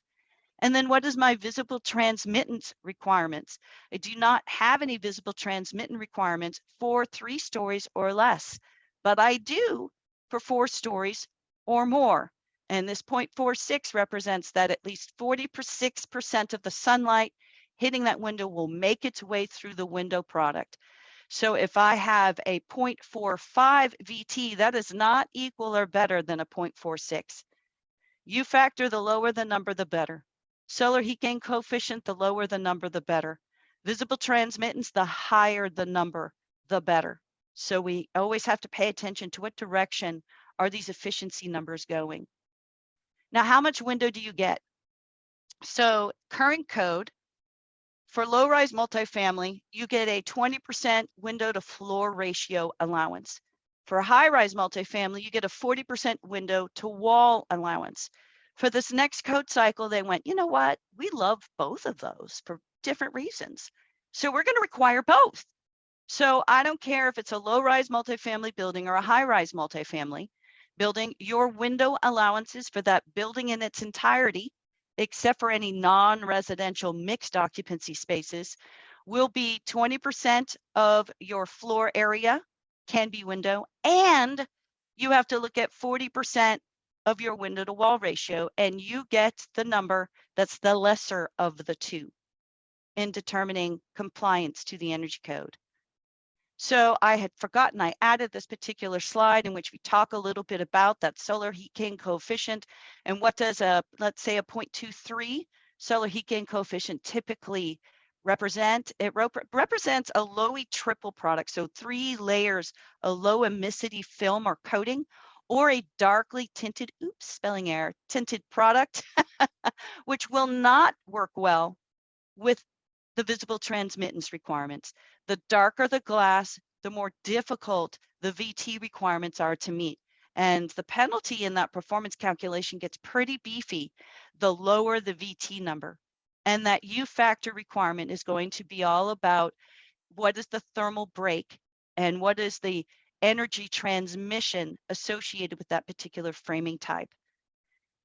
And then what is my visible transmittance requirements? I do not have any visible transmittance requirements for 3 stories or less. but I do for 4 stories or more. And this 0.46 represents that at least 46% of the sunlight hitting that window will make its way through the window product. So if I have a 0.45 VT, that is not equal or better than a 0.46. You factor, the lower the number, the better. Solar heat gain coefficient, the lower the number, the better. Visible transmittance, the higher the number, the better. So we always have to pay attention to what direction are these efficiency numbers going. Now, how much window do you get? So current code for low-rise multifamily, you get a 20% window to floor ratio allowance. For high-rise multifamily, you get a 40% window to wall allowance. For this next code cycle, they went, you know what? We love both of those for different reasons. So we're going to require both. So I don't care if it's a low-rise multifamily building or a high-rise multifamily building, your window allowances for that building in its entirety, except for any non-residential mixed occupancy spaces, will be 20% of your floor area can be window, and you have to look at 40% of your window to wall ratio, and you get the number that's the lesser of the two in determining compliance to the energy code. So I had forgotten I added this particular slide in which we talk a little bit about that solar heat gain coefficient and what does let's say a 0.23 solar heat gain coefficient typically represent. It represents a lowy triple product, so 3 layers of low emissivity film or coating, or a darkly tinted, oops, spelling error, tinted product, which will not work well with the visible transmittance requirements. The darker the glass, the more difficult the VT requirements are to meet. And the penalty in that performance calculation gets pretty beefy the lower the VT number. And that U factor requirement is going to be all about what is the thermal break and what is the energy transmission associated with that particular framing type.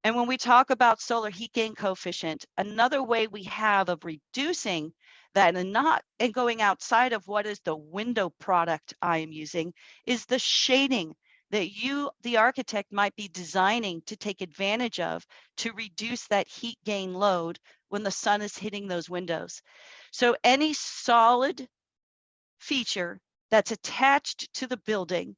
And when we talk about solar heat gain coefficient, another way we have of reducing that and going outside of what is the window product I am using is the shading that you, the architect, might be designing to take advantage of to reduce that heat gain load when the sun is hitting those windows. So any solid feature that's attached to the building,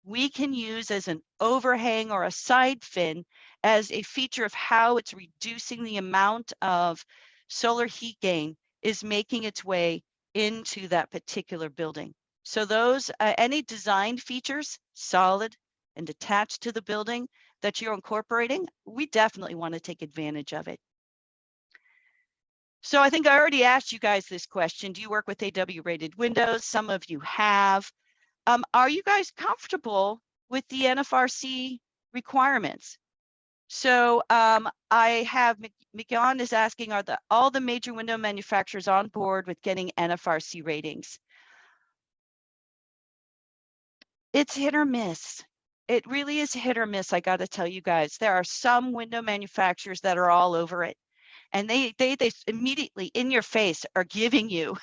we can use as an overhang or a side fin as a feature of how it's reducing the amount of solar heat gain is making its way into that particular building. So those, any design features, solid and attached to the building that you're incorporating, we definitely want to take advantage of it. So I think I already asked you guys this question. Do you work with AW rated windows? Some of you have. Are you guys comfortable with the NFRC requirements? So I have, McGon is asking, are all the major window manufacturers on board with getting NFRC ratings? It's hit or miss. It really is hit or miss, I got to tell you guys. There are some window manufacturers that are all over it. And they immediately in your face are giving you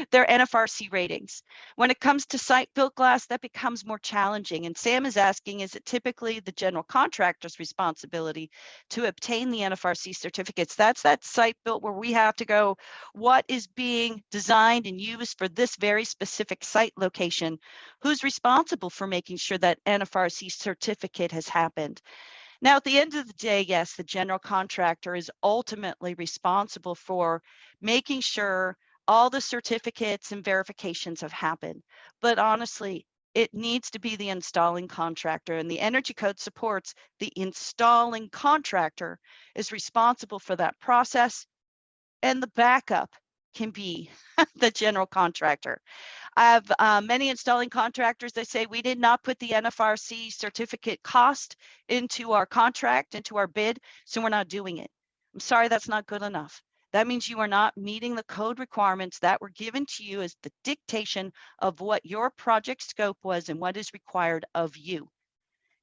their NFRC ratings. When it comes to site-built glass, that becomes more challenging. And Sam is asking, is it typically the general contractor's responsibility to obtain the NFRC certificates? That's that site-built where we have to go, what is being designed and used for this very specific site location? Who's responsible for making sure that NFRC certificate has happened? Now, at the end of the day, yes, the general contractor is ultimately responsible for making sure all the certificates and verifications have happened. But honestly, it needs to be the installing contractor, and the energy code supports the installing contractor is responsible for that process, and the backup can be the general contractor. I have many installing contractors that say we did not put the NFRC certificate cost into our contract, into our bid, so we're not doing it. I'm sorry, that's not good enough. That means you are not meeting the code requirements that were given to you as the dictation of what your project scope was and what is required of you.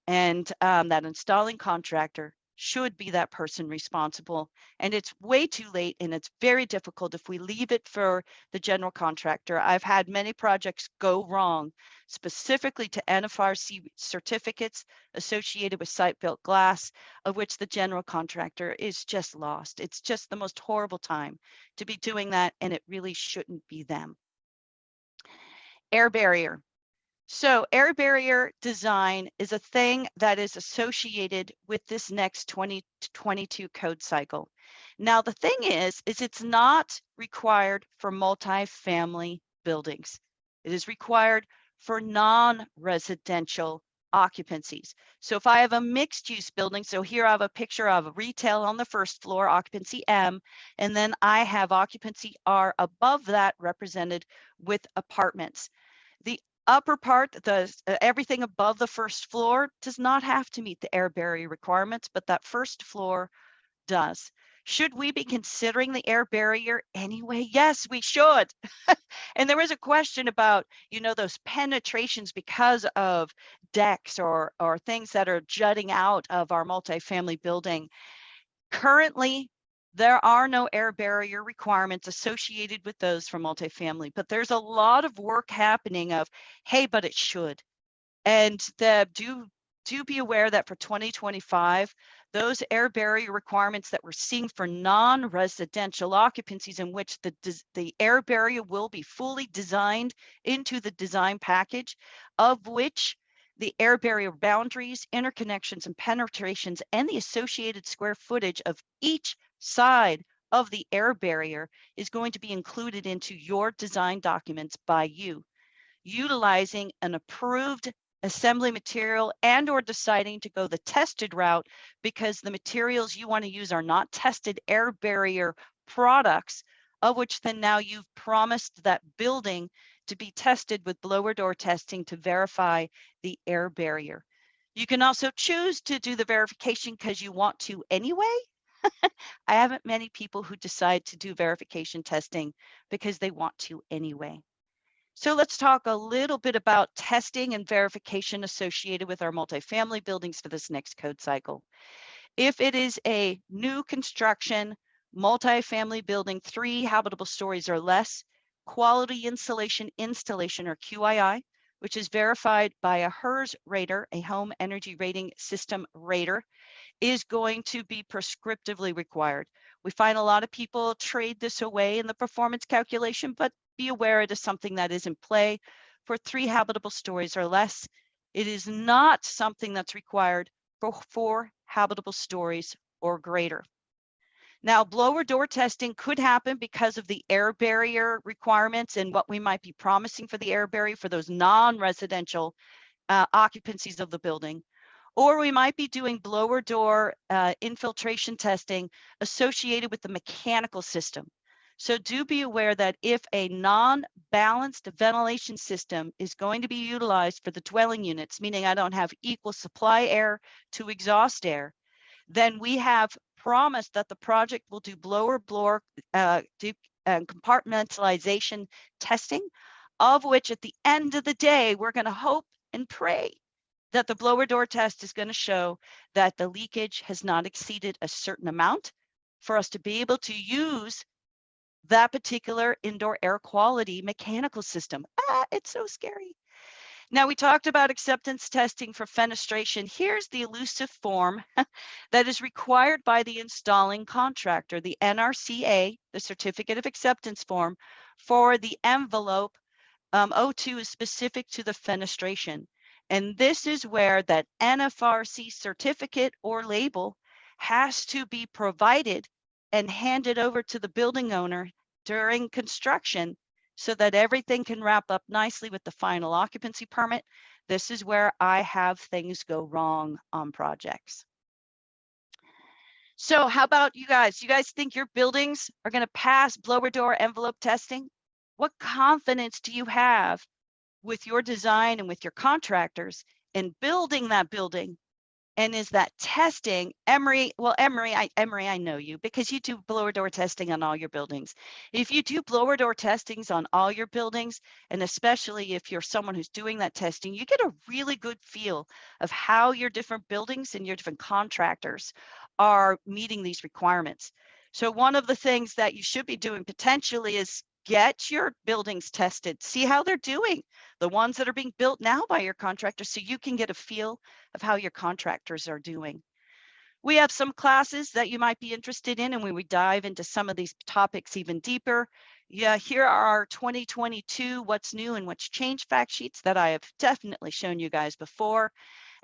And that installing contractor should be that person responsible. And it's way too late, and it's very difficult if we leave it for the general contractor. I've had many projects go wrong, specifically to NFRC certificates associated with site-built glass, of which the general contractor is just lost. It's just the most horrible time to be doing that, and it really shouldn't be them. Air barrier. So air barrier design is a thing that is associated with this next 2022 code cycle. Now, the thing is it's not required for multifamily buildings. It is required for non-residential occupancies. So if I have a mixed use building, so here I have a picture of retail on the first floor, occupancy M, and then I have occupancy R above that represented with apartments. The upper part, everything above the first floor does not have to meet the air barrier requirements, but that first floor does. Should we be considering the air barrier anyway? Yes, we should. And there is a question about, those penetrations because of decks or things that are jutting out of our multifamily building. Currently, there are no air barrier requirements associated with those for multifamily, but there's a lot of work happening of, hey, but it should. And do be aware that for 2025, those air barrier requirements that we're seeing for non-residential occupancies, in which the air barrier will be fully designed into the design package, of which the air barrier boundaries, interconnections, and penetrations, and the associated square footage of each side of the air barrier is going to be included into your design documents by you, utilizing an approved assembly material and or deciding to go the tested route because the materials you want to use are not tested air barrier products, of which then now you've promised that building to be tested with blower door testing to verify the air barrier. You can also choose to do the verification because you want to anyway. I haven't many people who decide to do verification testing because they want to anyway. So let's talk a little bit about testing and verification associated with our multifamily buildings for this next code cycle. If it is a new construction, multifamily building, 3 habitable stories or less, quality insulation installation, or QII, which is verified by a HERS rater, a home energy rating system rater, is going to be prescriptively required. We find a lot of people trade this away in the performance calculation, but be aware it is something that is in play for 3 habitable stories or less. It is not something that's required for 4 habitable stories or greater. Now, blower door testing could happen because of the air barrier requirements and what we might be promising for the air barrier for those non-residential occupancies of the building. Or we might be doing blower door infiltration testing associated with the mechanical system. So do be aware that if a non-balanced ventilation system is going to be utilized for the dwelling units, meaning I don't have equal supply air to exhaust air, then we have promised that the project will do blower compartmentalization testing, of which at the end of the day, we're going to hope and pray that the blower door test is going to show that the leakage has not exceeded a certain amount for us to be able to use that particular indoor air quality mechanical system. It's so scary. Now, we talked about acceptance testing for fenestration. Here's the elusive form that is required by the installing contractor, the NRCA, the Certificate of Acceptance form for the envelope. O2 is specific to the fenestration. And this is where that NFRC certificate or label has to be provided and handed over to the building owner during construction so that everything can wrap up nicely with the final occupancy permit. This is where I have things go wrong on projects. So how about you guys? You guys think your buildings are going to pass blower door envelope testing? What confidence do you have with your design and with your contractors in building that building And is that testing, Emery? Well, Emery, I know you because you do blower door testing on all your buildings. If you do blower door testings on all your buildings, and especially if you're someone who's doing that testing, you get a really good feel of how your different buildings and your different contractors are meeting these requirements. So one of the things that you should be doing potentially is get your buildings tested, see how they're doing, the ones that are being built now by your contractor, so you can get a feel of how your contractors are doing. We have some classes that you might be interested in, and we dive into some of these topics even deeper. Yeah, here are our 2022 what's new and what's changed fact sheets that I have definitely shown you guys before.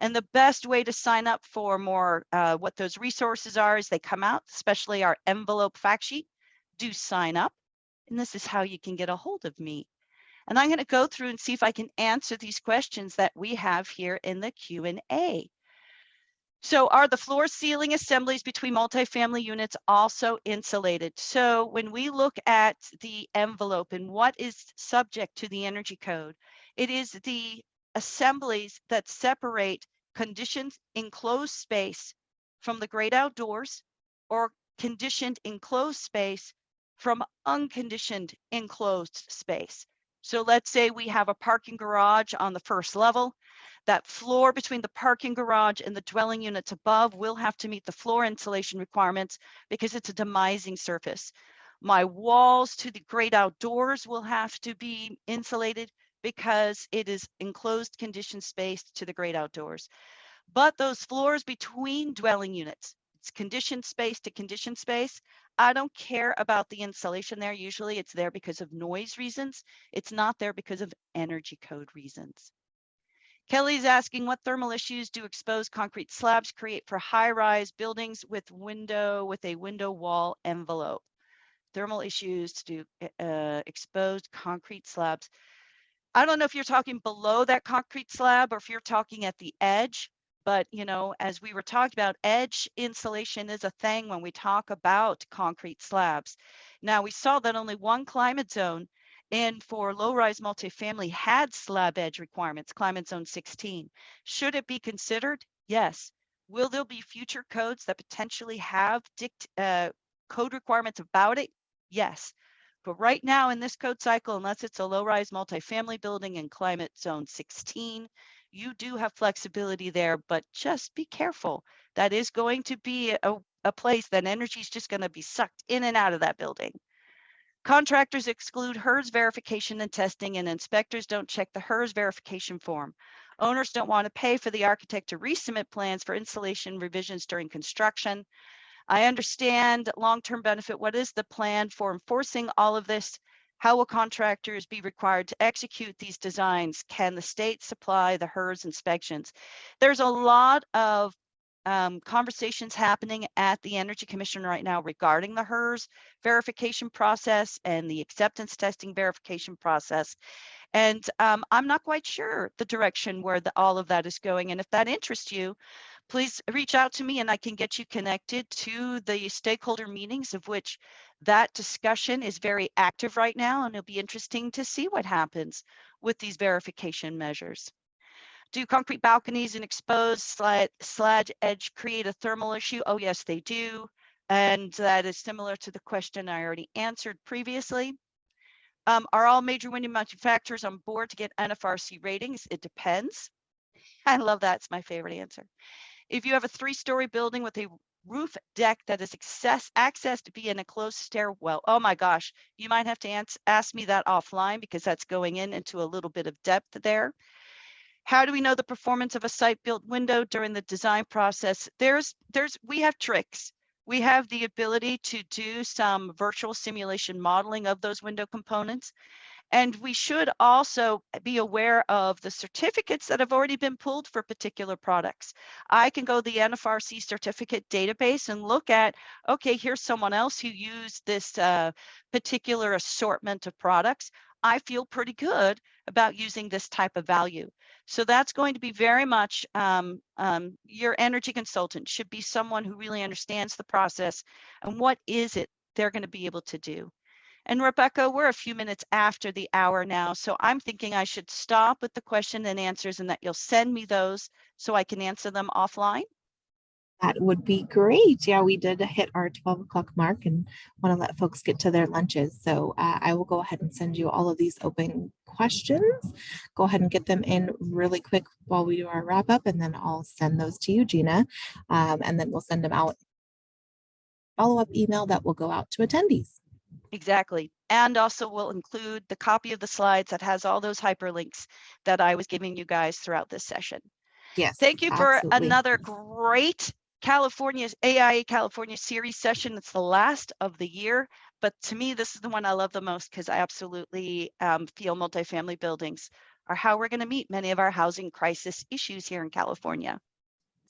And the best way to sign up for more what those resources are is they come out, especially our envelope fact sheet. Do sign up. And this is how you can get a hold of me. And I'm going to go through and see if I can answer these questions that we have here in the Q&A. So are the floor ceiling assemblies between multifamily units also insulated? So when we look at the envelope and what is subject to the energy code, it is the assemblies that separate conditioned enclosed space from the great outdoors or conditioned enclosed space from unconditioned enclosed space. So let's say we have a parking garage on the first level. That floor between the parking garage and the dwelling units above will have to meet the floor insulation requirements because it's a demising surface. My walls to the great outdoors will have to be insulated because it is enclosed conditioned space to the great outdoors. But those floors between dwelling units, it's conditioned space to conditioned space. I don't care about the insulation there. Usually it's there because of noise reasons. It's not there because of energy code reasons. Kelly's asking, what thermal issues do exposed concrete slabs create for high-rise buildings with a window wall envelope? Thermal issues to exposed concrete slabs. I don't know if you're talking below that concrete slab or if you're talking at the edge, but as we were talking about, edge insulation is a thing when we talk about concrete slabs. Now we saw that only one climate zone and for low-rise multifamily had slab edge requirements, climate zone 16. Should it be considered? Yes. Will there be future codes that potentially have code requirements about it? Yes. But right now in this code cycle, unless it's a low-rise multifamily building in climate zone 16, you do have flexibility there, but just be careful. That is going to be a place that energy is just going to be sucked in and out of that building. Contractors exclude HERS verification and testing, and inspectors don't check the HERS verification form. Owners don't want to pay for the architect to resubmit plans for insulation revisions during construction. I understand long-term benefit. What is the plan for enforcing all of this? How will contractors be required to execute these designs? Can the state supply the HERS inspections? There's a lot of conversations happening at the Energy Commission right now regarding the HERS verification process and the acceptance testing verification process. And I'm not quite sure the direction where all of that is going. And if that interests you, please reach out to me and I can get you connected to the stakeholder meetings, of which that discussion is very active right now. And it'll be interesting to see what happens with these verification measures. Do concrete balconies and exposed slab edge create a thermal issue? Oh, yes, they do. And that is similar to the question I already answered previously. Are all major window manufacturers on board to get NFRC ratings? It depends. I love that. It's my favorite answer. If you have a 3-story building with a roof deck that is accessed via an enclosed stairwell, oh my gosh, you might have to ask me that offline because that's going into a little bit of depth there. How do we know the performance of a site-built window during the design process? We have tricks. We have the ability to do some virtual simulation modeling of those window components. And we should also be aware of the certificates that have already been pulled for particular products. I can go to the NFRC certificate database and look at, okay, here's someone else who used this particular assortment of products. I feel pretty good about using this type of value. So that's going to be very much your energy consultant should be someone who really understands the process and what is it they're going to be able to do. And Rebecca, we're a few minutes after the hour now, so I'm thinking I should stop with the question and answers and that you'll send me those so I can answer them offline. That would be great. Yeah, we did hit our 12 o'clock mark and want to let folks get to their lunches. So I will go ahead and send you all of these open questions. Go ahead and get them in really quick while we do our wrap up, and then I'll send those to you, Gina. And then we'll send them out follow-up email that will go out to attendees. Exactly. And also we'll include the copy of the slides that has all those hyperlinks that I was giving you guys throughout this session. Yes, Thank you for absolutely. another great AIA California series session. It's the last of the year, but to me, this is the one I love the most because I absolutely feel multifamily buildings are how we're going to meet many of our housing crisis issues here in California.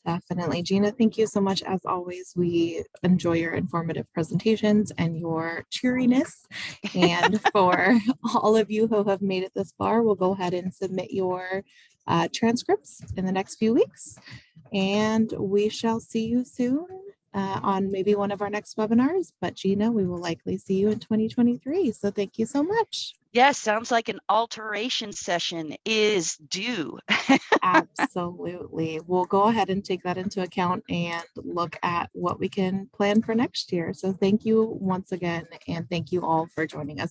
Definitely. Gina, thank you so much. As always, we enjoy your informative presentations and your cheeriness. And for all of you who have made it this far, we'll go ahead and submit your transcripts in the next few weeks. And we shall see you soon on maybe one of our next webinars. But Gina, we will likely see you in 2023. So thank you so much. Yes, sounds like an alteration session is due. Absolutely. We'll go ahead and take that into account and look at what we can plan for next year. So thank you once again, and thank you all for joining us.